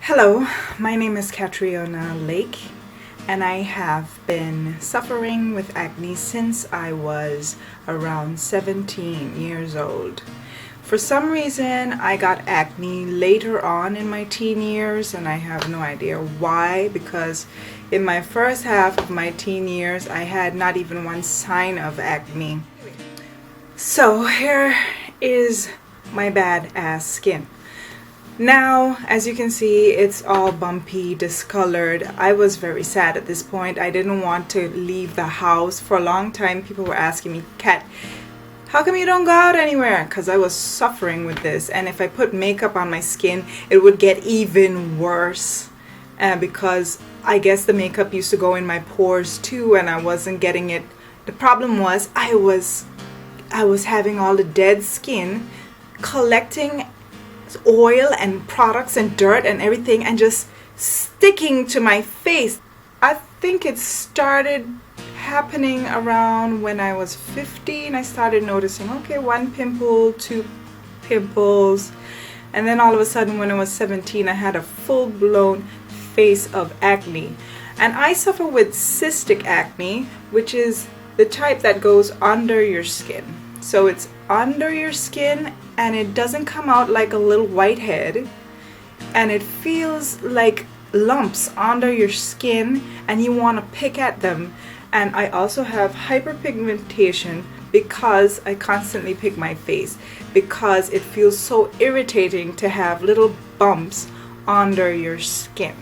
Hello, my name is Catriona Lake, and I have been suffering with acne since I was around 17 years old. For some reason, I got acne later on in my teen years, and I have no idea why, because in my first half of my teen years, I had not even one sign of acne. So here is my badass skin. Now, as you can see, it's all bumpy, discolored. I was very sad at this point. I didn't want to leave the house. For a long time, people were asking me, Kat, how come you don't go out anywhere? Because I was suffering with this. And if I put makeup on my skin, it would get even worse. Because I guess the makeup used to go in my pores too, and I wasn't getting it. The problem was I was having all the dead skin collecting oil and products and dirt and everything and just sticking to my face. I think it started happening around when I was 15. I started noticing, okay, one pimple, two pimples, and then all of a sudden when I was 17 I had a full-blown face of acne. And I suffer with cystic acne, which is the type that goes under your skin. So it's under your skin and it doesn't come out like a little whitehead, and it feels like lumps under your skin and you want to pick at them. And I also have hyperpigmentation because I constantly pick my face, because it feels so irritating to have little bumps under your skin.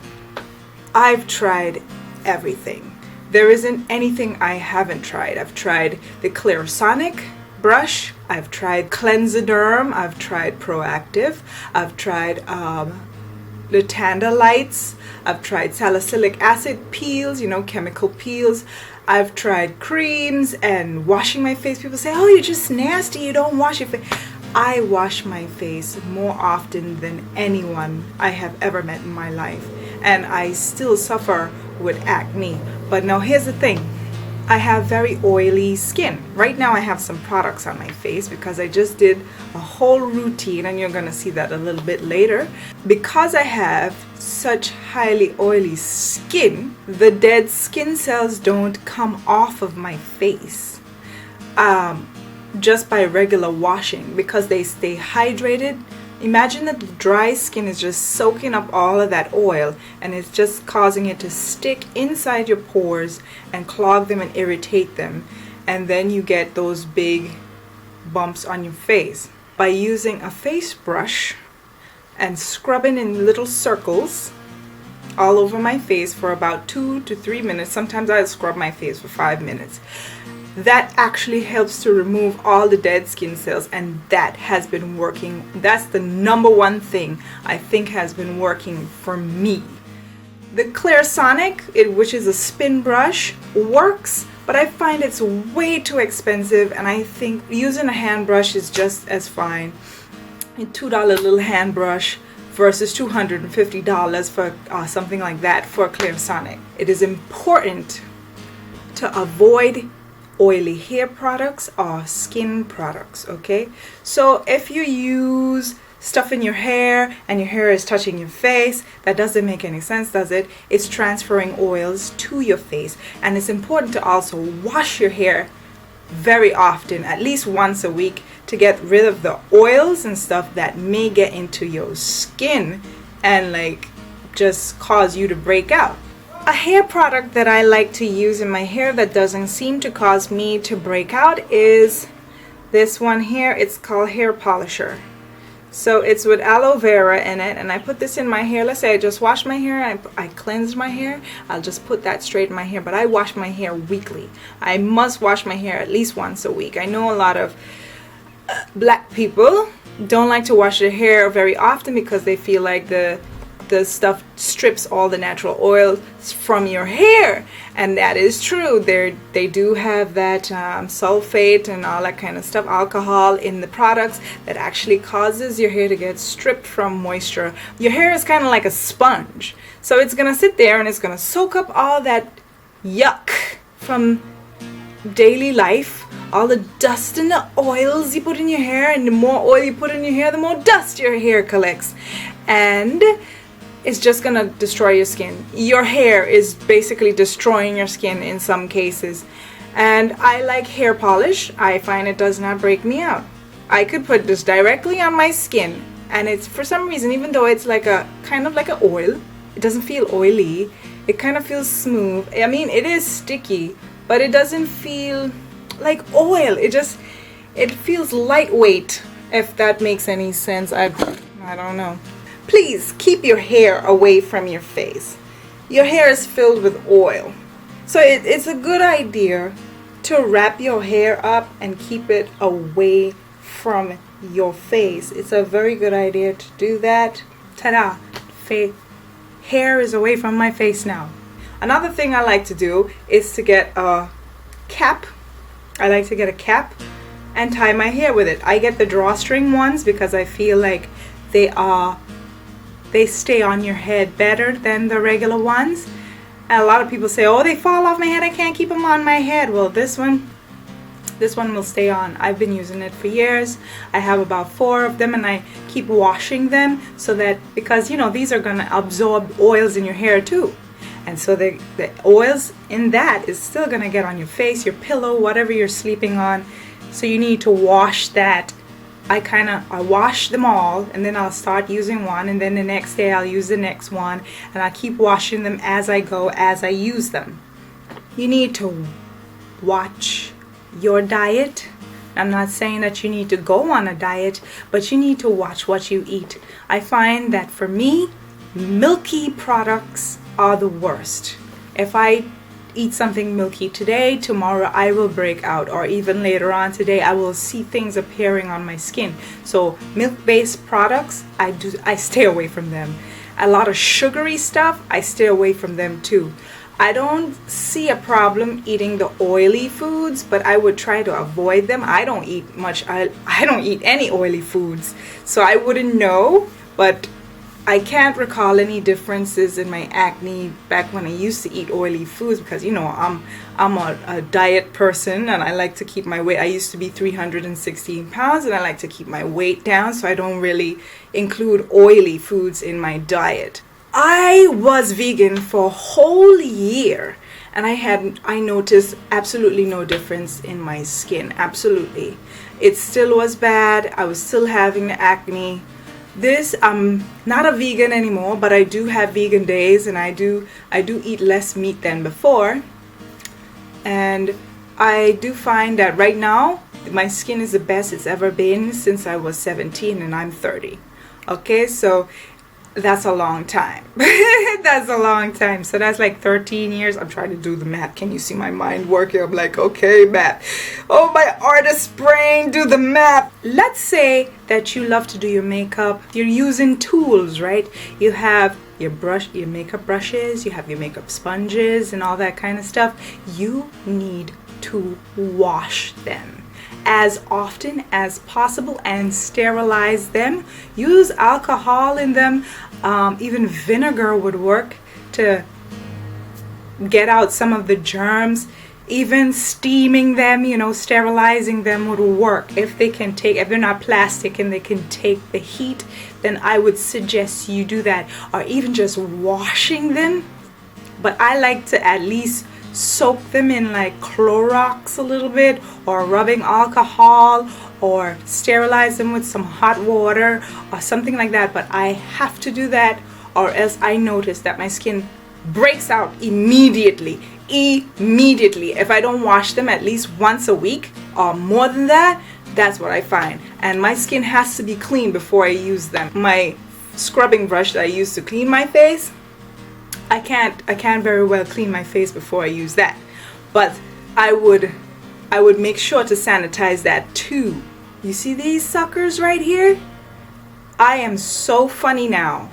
I've tried everything. There isn't anything I haven't tried. I've tried the Clarisonic brush, I've tried Cleansiderm, I've tried Proactiv, I've tried the Tandalites, I've tried salicylic acid peels, chemical peels. I've tried creams and washing my face. People say, oh, you're just nasty, you don't wash your face. I wash my face more often than anyone I have ever met in my life, and I still suffer with acne. But now here's the thing, I have very oily skin. Right now I have some products on my face because I just did a whole routine, and you're gonna see that a little bit later. Because I have such highly oily skin, the dead skin cells don't come off of my face just by regular washing, because they stay hydrated. Imagine that the dry skin is just soaking up all of that oil, and it's just causing it to stick inside your pores and clog them and irritate them, and then you get those big bumps on your face. By using a face brush and scrubbing in little circles all over my face for about 2 to 3 minutes, sometimes I'll scrub my face for 5 minutes, that actually helps to remove all the dead skin cells, and that has been working. That's the number one thing I think has been working for me. The Clarisonic, which is a spin brush, works, but I find it's way too expensive, and I think using a hand brush is just as fine. A $2 little hand brush versus $250 for something like that for Clarisonic. It is important to avoid oily hair products or skin products, okay? So if you use stuff in your hair and your hair is touching your face, that doesn't make any sense, does it? It's transferring oils to your face. And it's important to also wash your hair very often, at least once a week, to get rid of the oils and stuff that may get into your skin and just cause you to break out. A hair product that I like to use in my hair that doesn't seem to cause me to break out is this one here. It's called Hair Polisher. So it's with aloe vera in it, and I put this in my hair. Let's say I just wash my hair, I cleanse my hair, I'll just put that straight in my hair, but I wash my hair weekly. I must wash my hair at least once a week. I know a lot of black people don't like to wash their hair very often because they feel like the stuff strips all the natural oil from your hair, and that is true. They do have that sulfate and all that kind of stuff, alcohol in the products, that actually causes your hair to get stripped from moisture. Your hair is kind of like a sponge, so it's gonna sit there and it's gonna soak up all that yuck from daily life, all the dust and the oils you put in your hair, and the more oil you put in your hair, the more dust your hair collects. And it's just gonna destroy your skin. Your hair is basically destroying your skin in some cases. And I like hair polish. I find it does not break me out. I could put this directly on my skin, and it's, for some reason, even though it's like a kind of like an oil, it doesn't feel oily. It kind of feels smooth. I mean, it is sticky, but it doesn't feel like oil. It feels lightweight, if that makes any sense. I don't know. Please keep your hair away from your face. Your hair is filled with oil. So it's a good idea to wrap your hair up and keep it away from your face. It's a very good idea to do that. Ta-da! Hair is away from my face now. Another thing I like to do is to get a cap. I like to get a cap and tie my hair with it. I get the drawstring ones because I feel like they stay on your head better than the regular ones. And a lot of people say, oh, they fall off my head, I can't keep them on my head. Well, this one will stay on. I've been using it for years. I have about 4 of them, and I keep washing them so that, because you know, these are gonna absorb oils in your hair too. And so the oils in that is still gonna get on your face, your pillow, whatever you're sleeping on. So you need to wash that. I wash them all, and then I'll start using one, and then the next day I'll use the next one, and I keep washing them as I go, as I use them. You need to watch your diet. I'm not saying that you need to go on a diet, but you need to watch what you eat. I find that for me, milky products are the worst. If I eat something milky today, tomorrow I will break out, or even later on today I will see things appearing on my skin. So milk-based products, I stay away from them. A lot of sugary stuff, I stay away from them too. I don't see a problem eating the oily foods, but I would try to avoid them. I don't eat much. I don't eat any oily foods, so I wouldn't know, but I can't recall any differences in my acne back when I used to eat oily foods, because you know I'm a diet person and I like to keep my weight. I used to be 316 pounds and I like to keep my weight down, so I don't really include oily foods in my diet. I was vegan for a whole year, and I noticed absolutely no difference in my skin. Absolutely. It still was bad. I was still having the acne. I'm not a vegan anymore, but I do have vegan days, and I do eat less meat than before. And I do find that right now my skin is the best it's ever been since I was 17 and I'm 30. Okay, so that's a long time. That's a long time. So that's like 13 years. I'm trying to do the math. Can you see my mind working? I'm like, okay, math. Oh, my artist brain, do the math. Let's say that you love to do your makeup. You're using tools, right? You have your makeup brushes, you have your makeup sponges and all that kind of stuff. You need to wash them as often as possible and sterilize them. Use alcohol in them. Even vinegar would work to get out some of the germs. Even steaming them, you know, sterilizing them would work. If they're not plastic and they can take the heat, then I would suggest you do that. Or even just washing them. But I like to at least soak them in like Clorox a little bit, or rubbing alcohol, or sterilize them with some hot water or something like that. But I have to do that, or else I notice that my skin breaks out immediately. If I don't wash them at least once a week or more than that, that's what I find. And my skin has to be clean before I use them. My scrubbing brush that I use to clean my face, I can't very well clean my face before I use that. But I would make sure to sanitize that too. You see these suckers right here? I am so funny now.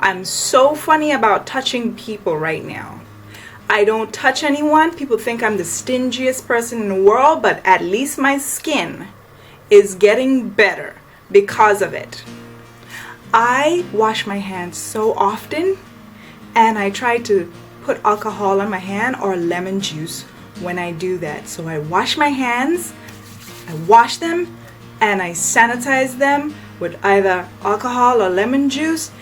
I'm so funny about touching people right now. I don't touch anyone. People think I'm the stingiest person in the world, but at least my skin is getting better because of it. I wash my hands so often, and I try to put alcohol on my hand or lemon juice when I do that. So I wash my hands, I wash them, and I sanitize them with either alcohol or lemon juice.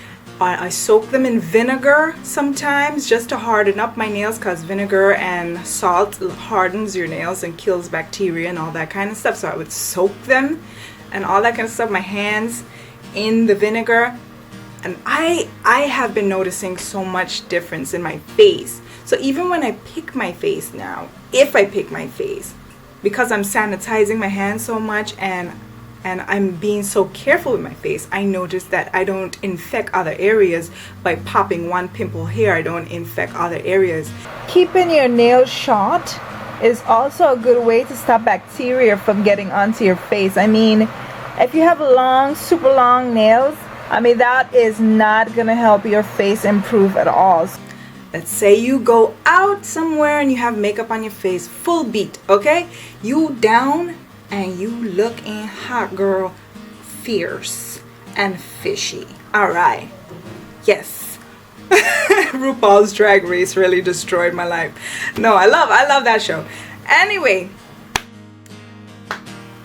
I soak them in vinegar sometimes just to harden up my nails, because vinegar and salt hardens your nails and kills bacteria and all that kind of stuff. So I would soak them and all that kind of stuff, my hands in the vinegar. And I have been noticing so much difference in my face. So even when I pick my face now, if I pick my face, because I'm sanitizing my hands so much and I'm being so careful with my face, I noticed that I don't infect other areas by popping one pimple here. I don't infect other areas. Keeping your nails short is also a good way to stop bacteria from getting onto your face. I mean, if you have long, super long nails, I mean, that is not gonna help your face improve at all. Let's say you go out somewhere and you have makeup on your face, full beat, okay? You down and you looking hot, girl, fierce and fishy. All right, yes. RuPaul's Drag Race really destroyed my life. No, I love that show. Anyway,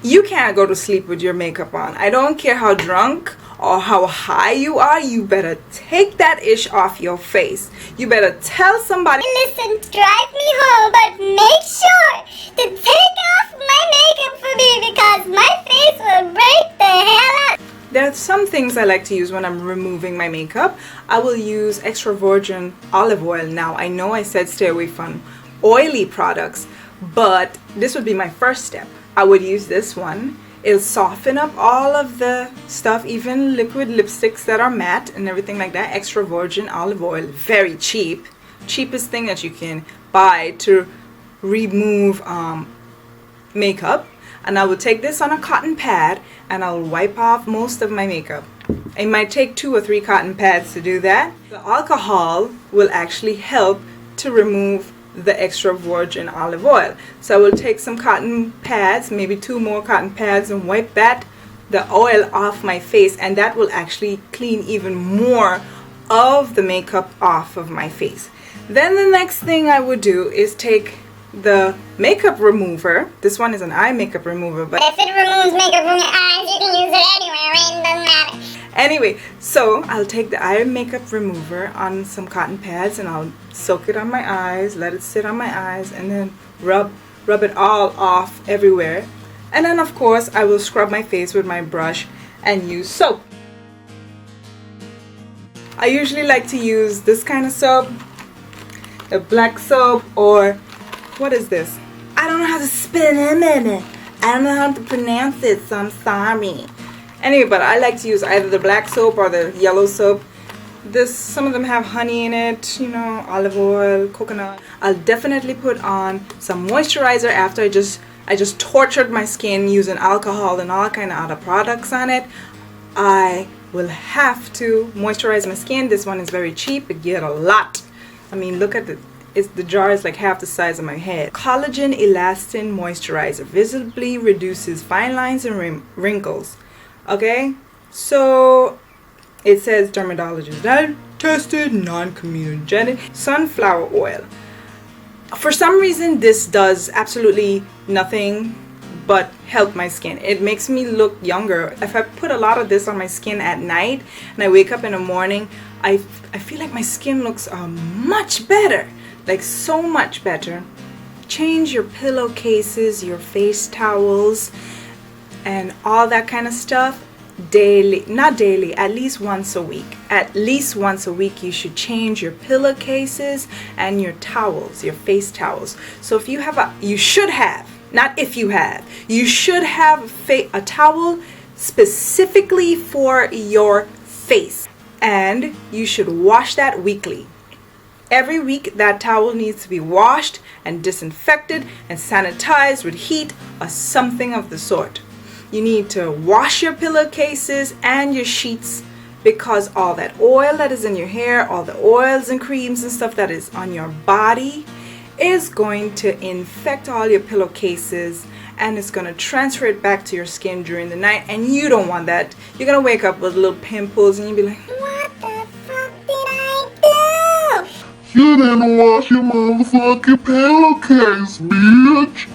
you can't go to sleep with your makeup on. I don't care how drunk or how high you are, you better take that ish off your face. You better tell somebody, listen, drive me home, but make sure to take off my makeup for me, because my face will break the hell out. There are some things I like to use when I'm removing my makeup. I will use extra virgin olive oil. Now, I know I said stay away from oily products, but this would be my first step. I would use this one. It'll soften up all of the stuff, even liquid lipsticks that are matte and everything like that. Extra virgin olive oil, very cheap. Cheapest thing that you can buy to remove makeup. And I will take this on a cotton pad and I'll wipe off most of my makeup. It might take 2 or 3 cotton pads to do that. The alcohol will actually help to remove the extra virgin olive oil. So I will take some cotton pads, maybe 2 more cotton pads, and wipe the oil off my face, and that will actually clean even more of the makeup off of my face. Then the next thing I would do is take the makeup remover. This one is an eye makeup remover, but if it removes makeup from your eyes, you can use it anywhere, right? It doesn't matter. Anyway, so I'll take the eye makeup remover on some cotton pads and I'll soak it on my eyes, let it sit on my eyes, and then rub it all off everywhere. And then of course I will scrub my face with my brush and use soap. I usually like to use this kind of soap, a black soap, or what is this? I don't know how to spell it. I don't know how to pronounce it, so I'm sorry. Anyway, but I like to use either the black soap or the yellow soap. Some of them have honey in it, you know, olive oil, coconut. I'll definitely put on some moisturizer after I just tortured my skin using alcohol and all kind of other products on it. I will have to moisturize my skin. This one is very cheap. You get a lot. I mean, look at the jar is like half the size of my head. Collagen Elastin Moisturizer visibly reduces fine lines and wrinkles. Okay, so it says dermatologist tested, non-comedogenic. Sunflower oil. For some reason, this does absolutely nothing but help my skin. It makes me look younger. If I put a lot of this on my skin at night and I wake up in the morning, I feel like my skin looks much better, like so much better. Change your pillowcases, your face towels, and all that kind of stuff daily. Not daily, at least once a week. At least once a week you should change your pillowcases and your towels, your face towels. So if you have you should have a towel specifically for your face, and you should wash that weekly. Every week that towel needs to be washed and disinfected and sanitized with heat or something of the sort. You need to wash your pillowcases and your sheets, because all that oil that is in your hair, all the oils and creams and stuff that is on your body is going to infect all your pillowcases, and it's going to transfer it back to your skin during the night, and you don't want that. You're going to wake up with little pimples and you'll be like, what the fuck did I do? You didn't wash your motherfucking pillowcase, bitch.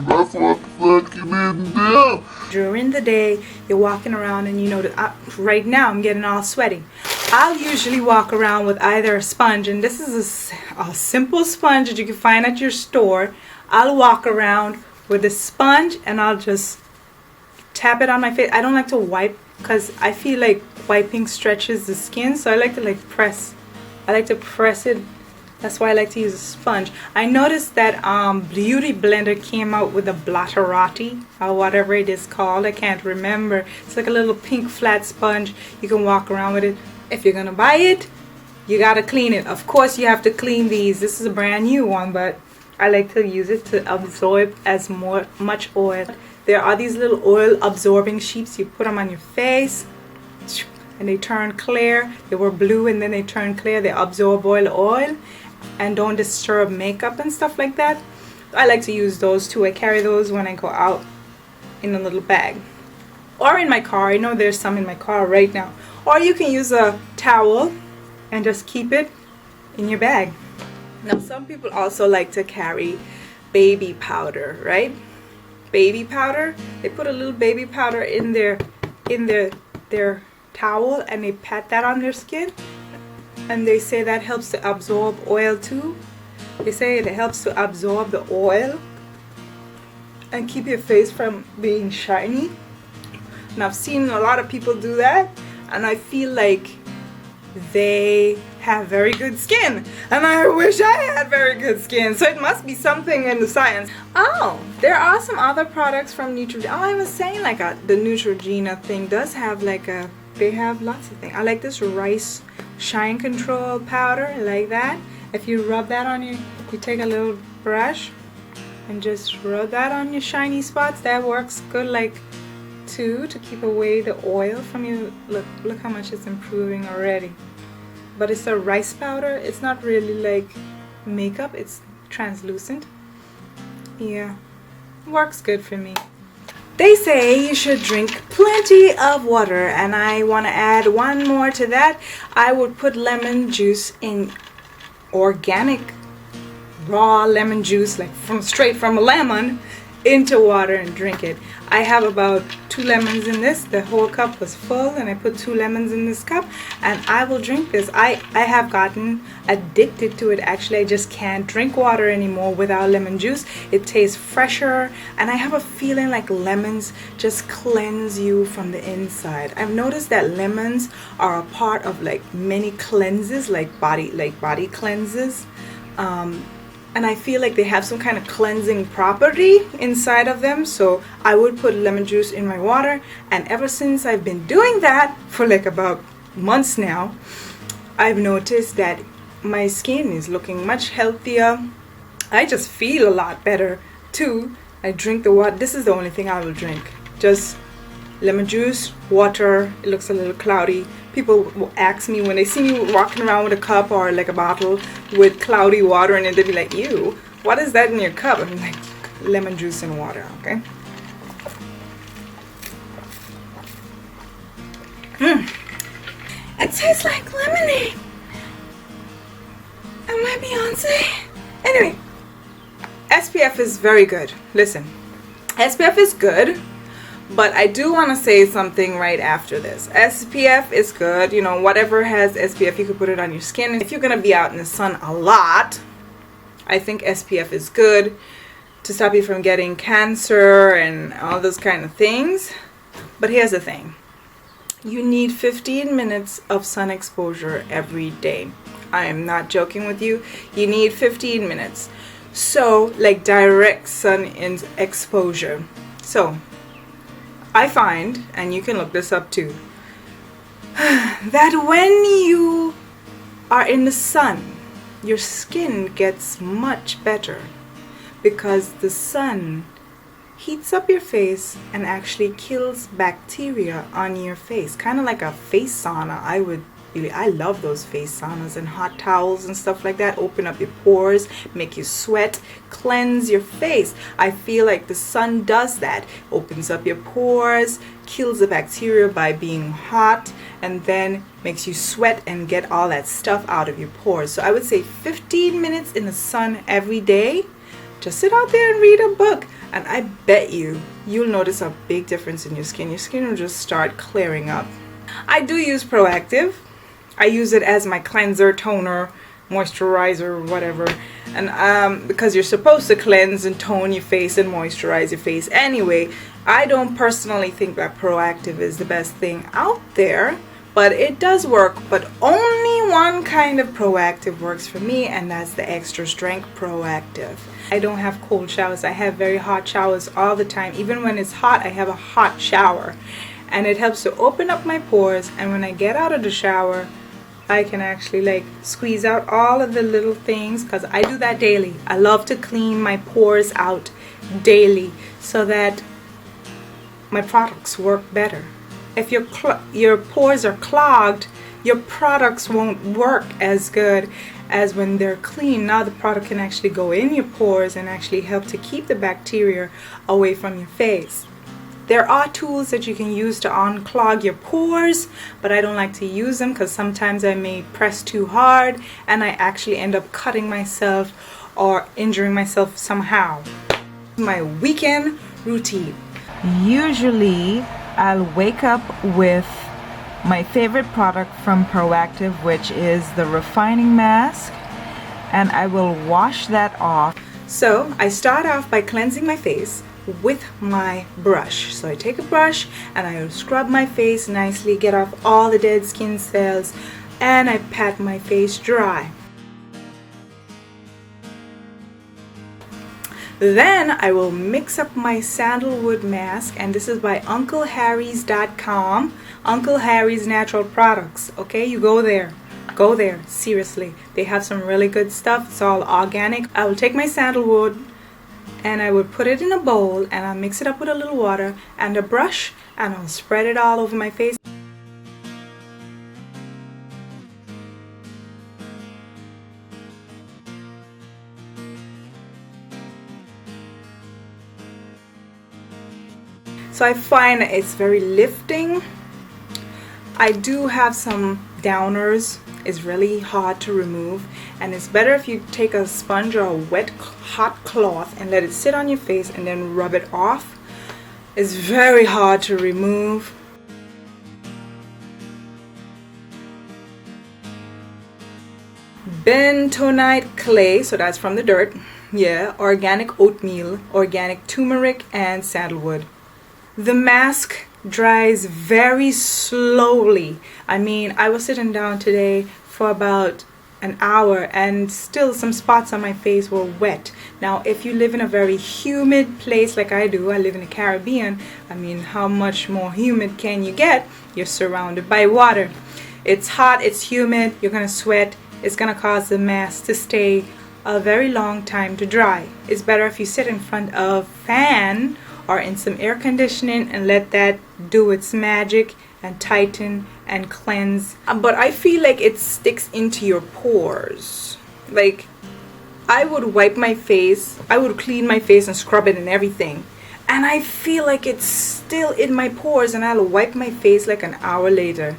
That's what the fuck you didn't do. during the day you're walking around and you know that right now I'm getting all sweaty. I'll usually walk around with either a sponge, and this is a simple sponge that you can find at your store. I'll walk around with a sponge and I'll just tap it on my face. I don't like to wipe because I feel like wiping stretches the skin, so I like to like press. I like to press it. That's why I like to use a sponge. I noticed that Beauty Blender came out with a Blatterati or whatever it is called. I can't remember. It's like a little pink flat sponge. You can walk around with it. If you're gonna buy it, you gotta clean it. Of course you have to clean these. This is a brand new one, but I like to use it to absorb as much oil. There are these little oil absorbing sheets. You put them on your face and they turn clear. They were blue and then they turn clear. They absorb oil and don't disturb makeup and stuff like that. I like to use those too. I carry those when I go out in a little bag or in my car. I know there's some in my car right now. Or you can use a towel and just keep it in your bag. Now some people also like to carry baby powder, right? Baby powder. They put a little baby powder in their towel and they pat that on their skin, and they say that helps to absorb oil too. They say it helps to absorb the oil and keep your face from being shiny. And I've seen a lot of people do that, and I feel like they have very good skin, and I wish I had very good skin, so it must be something in the science. Oh, there are some other products from Neutrogena. Oh, I was saying like the Neutrogena thing does have like a, they have lots of things. I like this rice shine control powder, like that. If you rub that on you take a little brush and just rub that on your shiny spots. That works good, like too, to keep away the oil from you. Look how much it's improving already. But it's a rice powder. It's not really like makeup. It's translucent. Yeah, works good for me. They say you should drink plenty of water, and I want to add one more to that. I would put lemon juice in, organic raw lemon juice, like straight from a lemon, into water and drink it. I have about 2 lemons in this. The whole cup was full and I put 2 lemons in this cup, and I will drink this. I have gotten addicted to it actually. I just can't drink water anymore without lemon juice. It tastes fresher, and I have a feeling like lemons just cleanse you from the inside. I've noticed that lemons are a part of like many cleanses, like body cleanses. And I feel like they have some kind of cleansing property inside of them. So I would put lemon juice in my water, and ever since I've been doing that for like about months now, I've noticed that my skin is looking much healthier. I just feel a lot better too. I drink the water. This is the only thing I will drink, just lemon juice, water. It looks a little cloudy. People will ask me when they see me walking around with a cup or like a bottle with cloudy water in it, they'll be like, ew, what is that in your cup? I'm like, lemon juice and water, okay? It tastes like lemonade. Am I Beyonce? Anyway, SPF is very good. Listen, SPF is good. But I do want to say something right after this. SPF is good. You know, whatever has SPF, you can put it on your skin. If you're going to be out in the sun a lot, I think SPF is good to stop you from getting cancer and all those kind of things. But here's the thing. You need 15 minutes of sun exposure every day. I am not joking with you. You need 15 minutes. So, like direct sun exposure. So, I find, and you can look this up too, that when you are in the sun, your skin gets much better because the sun heats up your face and actually kills bacteria on your face. Kind of like a face sauna. I love those face saunas and hot towels and stuff like that. Open up your pores, make you sweat, cleanse your face. I feel like the sun does that. Opens up your pores, kills the bacteria by being hot, and then makes you sweat and get all that stuff out of your pores. So I would say 15 minutes in the sun every day. Just sit out there and read a book, and I bet you'll notice a big difference in your skin. Your skin will just start clearing up. I do use Proactiv. I use it as my cleanser, toner, moisturizer, whatever. And because you're supposed to cleanse and tone your face and moisturize your face anyway, I don't personally think that Proactiv is the best thing out there, but it does work. But only one kind of Proactiv works for me, and that's the extra strength Proactiv. I don't have cold showers. I have very hot showers all the time. Even when it's hot, I have a hot shower, and it helps to open up my pores. And when I get out of the shower, I can actually like squeeze out all of the little things, because I do that daily. I love to clean my pores out daily so that my products work better. If your pores are clogged, your products won't work as good as when they're clean. Now the product can actually go in your pores and actually help to keep the bacteria away from your face. There are tools that you can use to unclog your pores, but I don't like to use them because sometimes I may press too hard and I actually end up cutting myself or injuring myself somehow. My weekend routine. Usually I'll wake up with my favorite product from Proactiv, which is the refining mask, and I will wash that off. So I start off by cleansing my face with my brush. So I take a brush and I scrub my face nicely, get off all the dead skin cells, and I pat my face dry. Then I will mix up my Sandalwood Mask, and this is by UncleHarrys.com. Uncle Harry's Natural Products. Okay, you go there. Go there, seriously. They have some really good stuff. It's all organic. I will take my sandalwood and I would put it in a bowl and I'll mix it up with a little water and a brush, and I'll spread it all over my face. So I find it's very lifting. I do have some downers. It's really hard to remove, and it's better if you take a sponge or a wet hot cloth and let it sit on your face and then rub it off. It's very hard to remove. Bentonite clay, so that's from the dirt. Yeah, organic oatmeal, organic turmeric, and sandalwood. The mask dries very slowly. I mean, I was sitting down today for about an hour and still some spots on my face were wet. Now, if you live in a very humid place like I do, I live in the Caribbean, I mean, how much more humid can you get? You're surrounded by water. It's hot, it's humid, you're gonna sweat. It's gonna cause the mask to stay a very long time to dry. It's better if you sit in front of a fan or in some air conditioning and let that do its magic and tighten and cleanse. But I feel like it sticks into your pores. Like, I would wipe my face, I would clean my face and scrub it and everything, and I feel like it's still in my pores, and I'll wipe my face like an hour later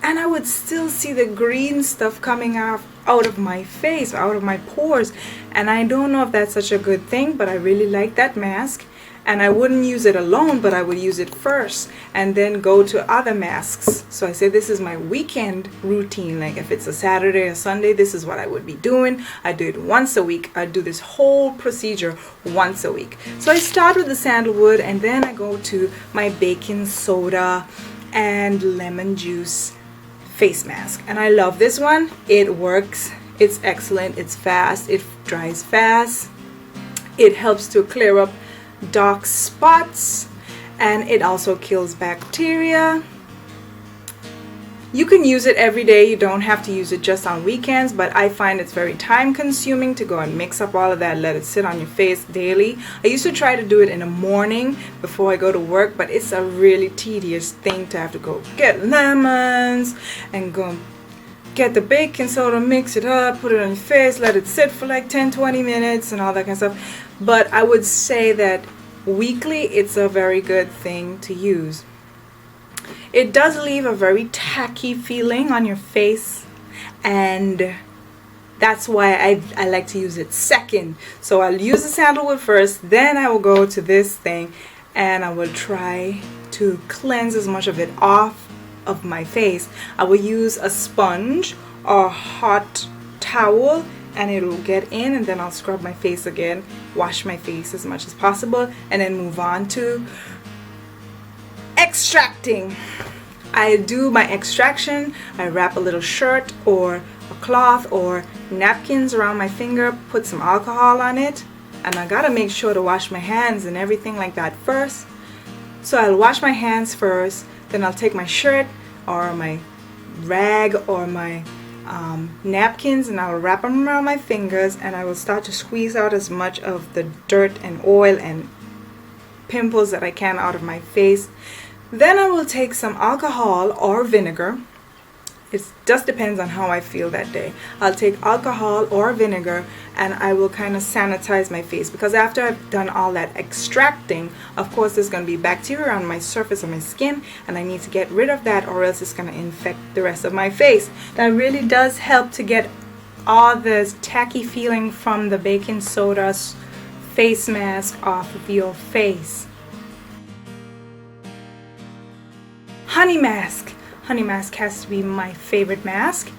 and I would still see the green stuff coming out of my face, out of my pores. And I don't know if that's such a good thing, but I really like that mask. And I wouldn't use it alone, but I would use it first and then go to other masks. So I say this is my weekend routine. Like if it's a Saturday or Sunday, this is what I would be doing. I do it once a week. I do this whole procedure once a week. So I start with the sandalwood, and then I go to my baking soda and lemon juice face mask. And I love this one. It works. It's excellent. It's fast. It dries fast. It helps to clear up dark spots, and it also kills bacteria. You can use it every day. You don't have to use it just on weekends, but I find it's very time consuming to go and mix up all of that, let it sit on your face daily. I used to try to do it in the morning before I go to work, but it's a really tedious thing to have to go get lemons and go get the baking soda, mix it up, put it on your face, let it sit for like 10-20 minutes and all that kind of stuff. But I would say that weekly it's a very good thing to use. It does leave a very tacky feeling on your face, and that's why I like to use it second. So I'll use the sandalwood first, then I will go to this thing and I will try to cleanse as much of it off of my face, I will use a sponge or a hot towel, and it will get in, and then I'll scrub my face again, wash my face as much as possible, and then move on to extracting. I do my extraction. I wrap a little shirt or a cloth or napkins around my finger, put some alcohol on it, and I gotta make sure to wash my hands and everything like that first. So I'll wash my hands first, then I'll take my shirt or my rag or my napkins, and I'll wrap them around my fingers, and I will start to squeeze out as much of the dirt and oil and pimples that I can out of my face. Then I will take some alcohol or vinegar. It just depends on how I feel that day. I'll take alcohol or vinegar, and I will kind of sanitize my face, because after I've done all that extracting, of course there's going to be bacteria on my surface of my skin, and I need to get rid of that, or else it's going to infect the rest of my face. That really does help to get all the tacky feeling from the baking soda face mask off of your face. Honey mask. Honey mask has to be my favorite mask,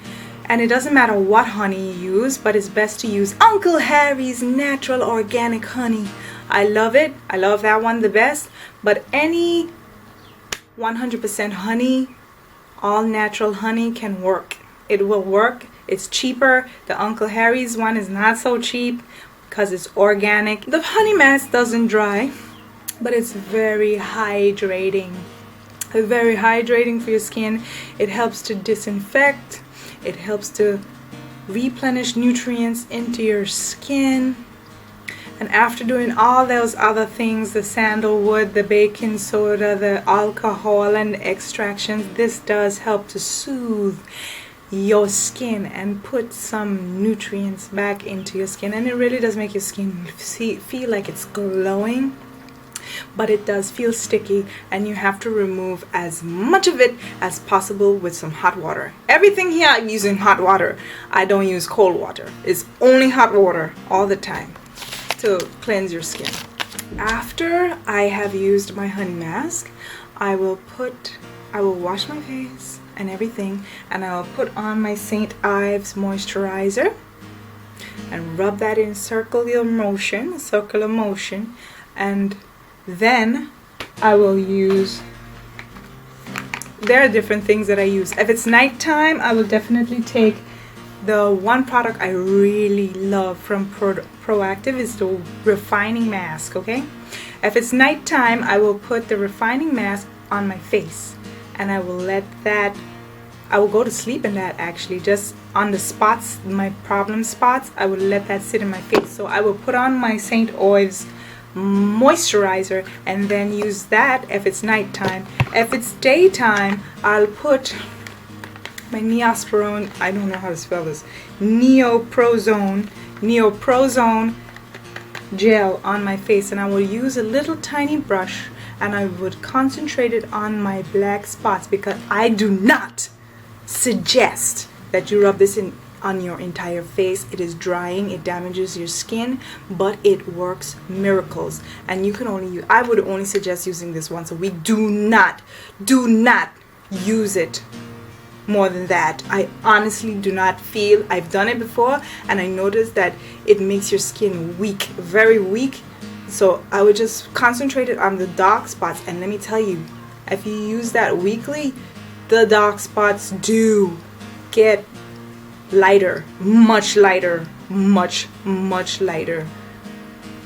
and it doesn't matter what honey you use, but it's best to use Uncle Harry's natural organic honey. I love it. I love that one the best, but any 100% honey, all natural honey can work. It will work. It's cheaper. The Uncle Harry's one is not so cheap because it's organic. The honey mask doesn't dry, but it's very hydrating. Very hydrating for your skin. It helps to disinfect. It helps to replenish nutrients into your skin. And after doing all those other things, the sandalwood, the baking soda, the alcohol, and the extractions, this does help to soothe your skin and put some nutrients back into your skin. And it really does make your skin feel like it's glowing. But it does feel sticky, and you have to remove as much of it as possible with some hot water. Everything here I'm using hot water. I don't use cold water. It's only hot water all the time to cleanse your skin. After I have used my honey mask, I will wash my face and everything, and I will put on my St. Ives moisturizer and rub that in circular motion, and then I will use, there are different things that I use. If it's nighttime, I will definitely take the one product I really love from Proactiv is the refining mask, okay? If it's nighttime, I will put the refining mask on my face, and I will go to sleep in that, actually, just on the spots, my problem spots. I will let that sit in my face. So I will put on my St. Ives moisturizer and then use that if it's nighttime. If it's daytime, I'll put my neosporin, I don't know how to spell this, neoprosone gel on my face, and I will use a little tiny brush, and I would concentrate it on my black spots, because I do not suggest that you rub this on your entire face. It is drying, it damages your skin, but it works miracles. And you can only I would only suggest using this once a week. Do not use it more than that. I honestly do not feel, I've done it before, and I noticed that it makes your skin weak, very weak. So I would just concentrate it on the dark spots, and let me tell you, if you use that weekly, the dark spots do get lighter, much lighter.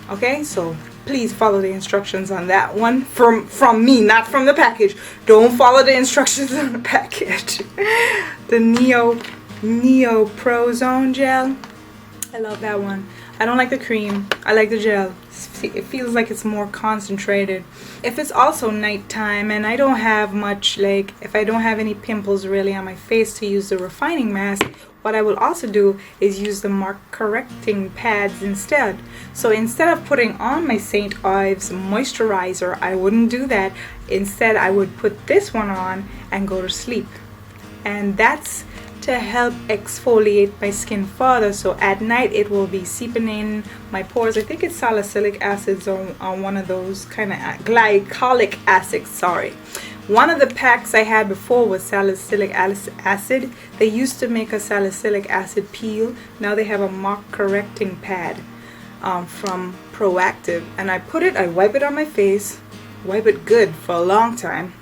Okay, so please follow the instructions on that one from me, not from the package. Don't follow the instructions on the package. The neoprosone gel, I love that one. I don't like the cream, I like the gel. It feels like it's more concentrated. If it's also nighttime and I don't have much, like if I don't have any pimples really on my face to use the refining mask, what I will also do is use the mark correcting pads instead. So instead of putting on my St. Ives moisturizer, I wouldn't do that. Instead, I would put this one on and go to sleep. And that's to help exfoliate my skin further, so at night it will be seeping in my pores. I think it's salicylic acids on one of those kind of glycolic acids, sorry. One of the packs I had before was salicylic acid. They used to make a salicylic acid peel. Now they have a mock correcting pad from Proactiv. And I wipe it on my face, wipe it good for a long time.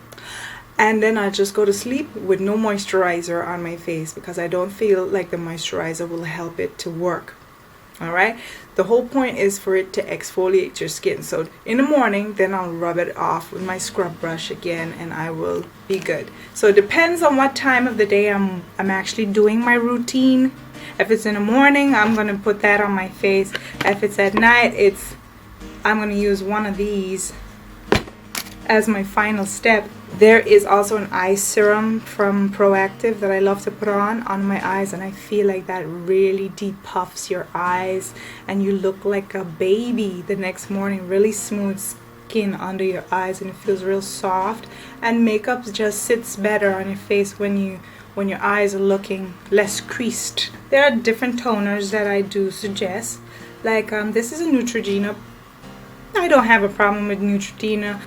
And then I just go to sleep with no moisturizer on my face because I don't feel like the moisturizer will help it to work. Alright, the whole point is for it to exfoliate your skin. So in the morning, then I'll rub it off with my scrub brush again and I will be good. So it depends on what time of the day I'm actually doing my routine. If it's in the morning, I'm going to put that on my face. If it's at night, I'm going to use one of these as my final step. There is also an eye serum from Proactiv that I love to put on my eyes, and I feel like that really depuffs your eyes and you look like a baby the next morning. Really smooth skin under your eyes and it feels real soft, and makeup just sits better on your face when your eyes are looking less creased. There are different toners that I do suggest, like this is a Neutrogena. I don't have a problem with Neutrogena.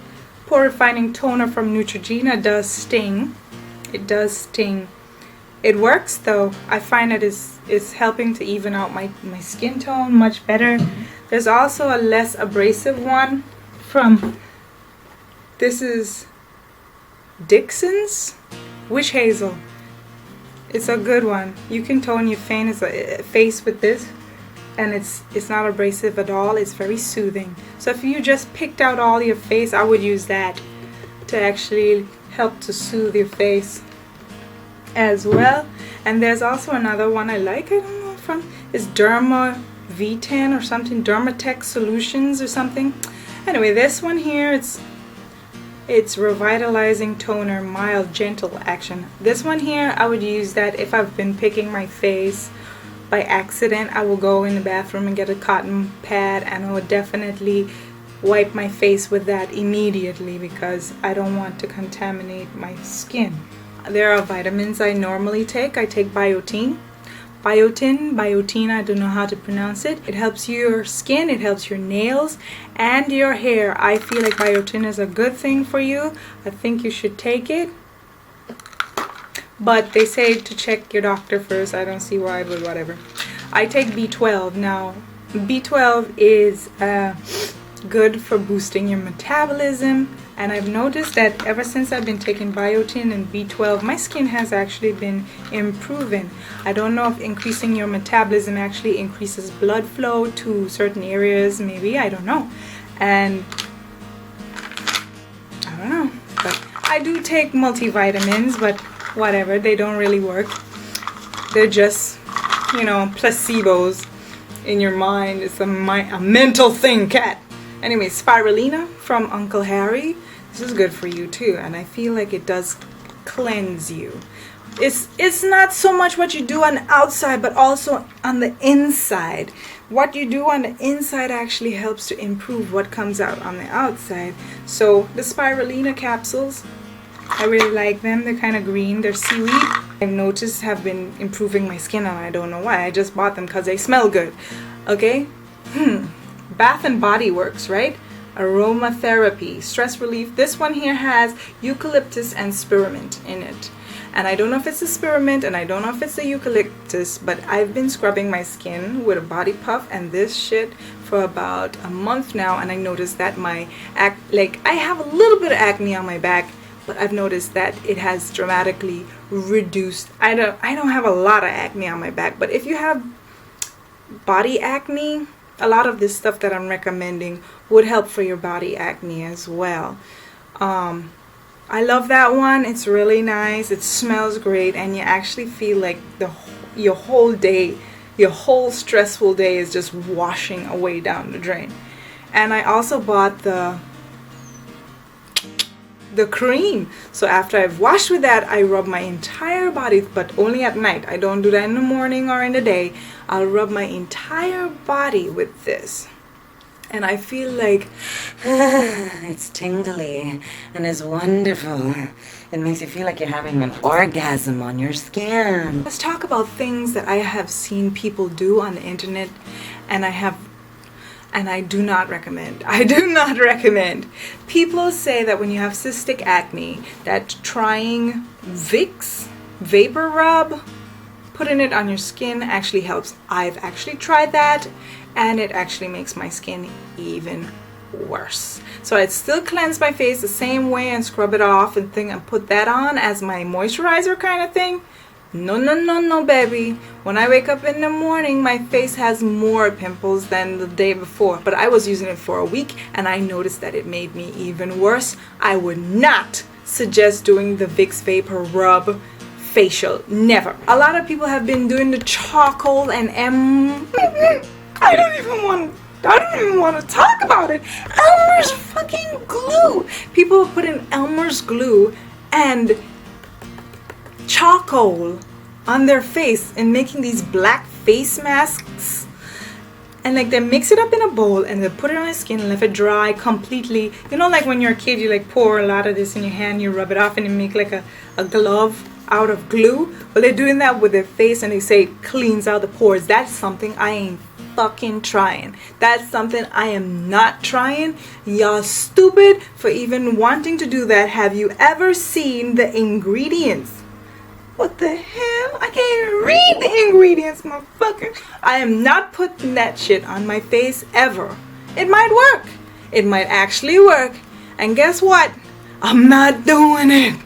Pore refining toner from Neutrogena does sting. It does sting. It works though. I find that it's helping to even out my skin tone much better. There's also a less abrasive one from, this is Dixon's Witch Hazel. It's a good one. You can tone your face with this, and it's not abrasive at all. It's very soothing. So if you just picked out all your face, I would use that to actually help to soothe your face as well. And there's also another one I like, I don't know from, it's Derma V10 or something, Dermatech Solutions or something. Anyway, this one here, it's Revitalizing Toner, mild gentle action. This one here, I would use that if I've been picking my face by accident. I will go in the bathroom and get a cotton pad, and I would definitely wipe my face with that immediately because I don't want to contaminate my skin. There are vitamins I normally take. I take biotin, I don't know how to pronounce it. It helps your skin, it helps your nails and your hair. I feel like biotin is a good thing for you. I think you should take it. But they say to check your doctor first. I don't see why, but whatever. I take B12. Now, B12 is good for boosting your metabolism. And I've noticed that ever since I've been taking biotin and B12, my skin has actually been improving. I don't know if increasing your metabolism actually increases blood flow to certain areas. Maybe, I don't know. And I don't know. But I do take multivitamins, but whatever, they don't really work. They're just, placebos in your mind. It's a mental thing, cat. Anyway, Spirulina from Uncle Harry. This is good for you too, and I feel like it does cleanse you. It's not so much what you do on the outside, but also on the inside. What you do on the inside actually helps to improve what comes out on the outside. So the Spirulina capsules, I really like them. They're kind of green. They're seaweed. I've noticed have been improving my skin, and I don't know why. I just bought them because they smell good. Okay? Bath and Body Works, right? Aromatherapy, stress relief. This one here has eucalyptus and spearmint in it. And I don't know if it's the spearmint and I don't know if it's the eucalyptus, but I've been scrubbing my skin with a body puff and this shit for about a month now, and I noticed that I have a little bit of acne on my back, but I've noticed that it has dramatically reduced. I don't have a lot of acne on my back, but if you have body acne, a lot of this stuff that I'm recommending would help for your body acne as well. I love that one. It's really nice. It smells great, and you actually feel like your whole day, your whole stressful day is just washing away down the drain. And I also bought the cream. So after I've washed with that, I rub my entire body, but only at night. I don't do that in the morning or in the day. I'll rub my entire body with this. And I feel like it's tingly and it's wonderful. It makes you feel like you're having an orgasm on your skin. Let's talk about things that I have seen people do on the internet, and I have and I do not recommend. I do not recommend. People say that when you have cystic acne, that trying Vicks Vapor Rub, putting it on your skin actually helps. I've actually tried that, and it actually makes my skin even worse. So I'd still cleanse my face the same way and scrub it off and put that on as my moisturizer kind of thing. No, no, no, no, baby. When I wake up in the morning, my face has more pimples than the day before. But I was using it for a week, and I noticed that it made me even worse. I would not suggest doing the Vicks Vapor Rub facial. Never. A lot of people have been doing the charcoal and I don't even want to talk about it. Elmer's fucking glue. People put in Elmer's glue and charcoal on their face and making these black face masks, and like they mix it up in a bowl and they put it on their skin and let it dry completely. You know, like when you're a kid, you like pour a lot of this in your hand, you rub it off, and you make like a glove out of glue. Well, they're doing that with their face, and they say it cleans out the pores. That's something I ain't fucking trying. That's something I am not trying. Y'all stupid for even wanting to do that. Have you ever seen the ingredients? What the hell? I can't even read the ingredients, motherfucker. I am not putting that shit on my face ever. It might work. It might actually work. And guess what? I'm not doing it.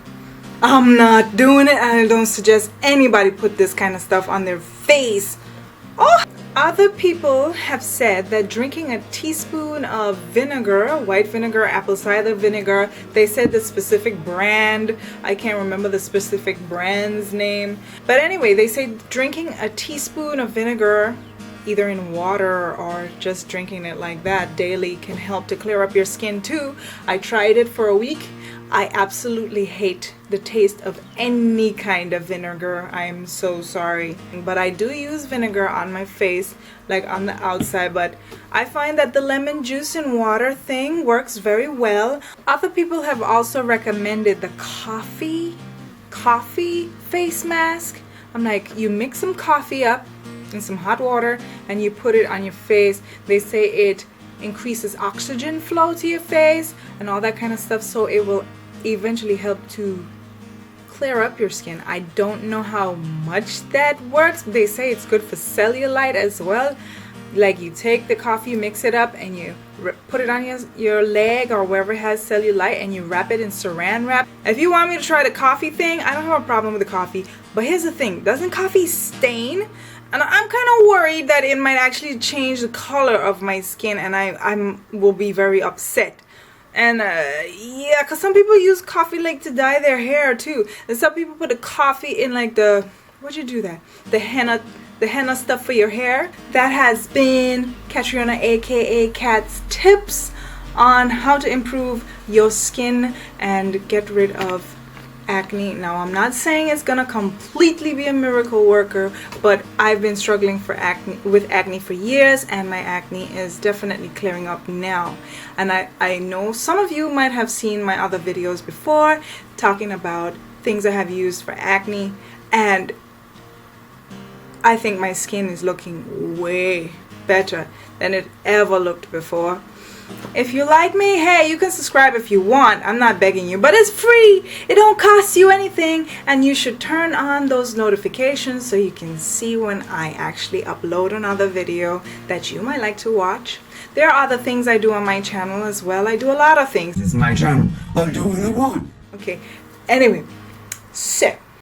I'm not doing it. I don't suggest anybody put this kind of stuff on their face. Oh, other people have said that drinking a teaspoon of vinegar, white vinegar, apple cider vinegar, they said the specific brand, I can't remember the specific brand's name, but anyway, they say drinking a teaspoon of vinegar either in water or just drinking it like that daily can help to clear up your skin too. I tried it for a week. I absolutely hate the taste of any kind of vinegar. I'm so sorry. But I do use vinegar on my face, like on the outside. But I find that the lemon juice and water thing works very well. Other people have also recommended the coffee face mask. I'm like, you mix some coffee up in some hot water and you put it on your face. They say it increases oxygen flow to your face and all that kind of stuff, so it will eventually help to clear up your skin. I don't know how much that works. They say it's good for cellulite as well. Like you take the coffee, mix it up, and you put it on your leg or wherever it has cellulite, and you wrap it in saran wrap. If you want me to try the coffee thing, I don't have a problem with the coffee. But here's the thing, doesn't coffee stain? And I'm kind of worried that it might actually change the color of my skin, and I will be very upset. And yeah, because some people use coffee like to dye their hair too. And some people put the coffee in like the, what'd you do that? The henna stuff for your hair. That has been Catriona aka Cat's tips on how to improve your skin and get rid of acne. Now, I'm not saying it's gonna completely be a miracle worker, but I've been struggling with acne for years, and my acne is definitely clearing up now. And I know some of you might have seen my other videos before talking about things I have used for acne, and I think my skin is looking way better than it ever looked before. If you like me, hey, you can subscribe if you want. I'm not begging you, but it's free. It don't cost you anything, and you should turn on those notifications so you can see when I actually upload another video that you might like to watch. There are other things I do on my channel as well. I do a lot of things. It's my channel. I'll do what I want. Okay, anyway, so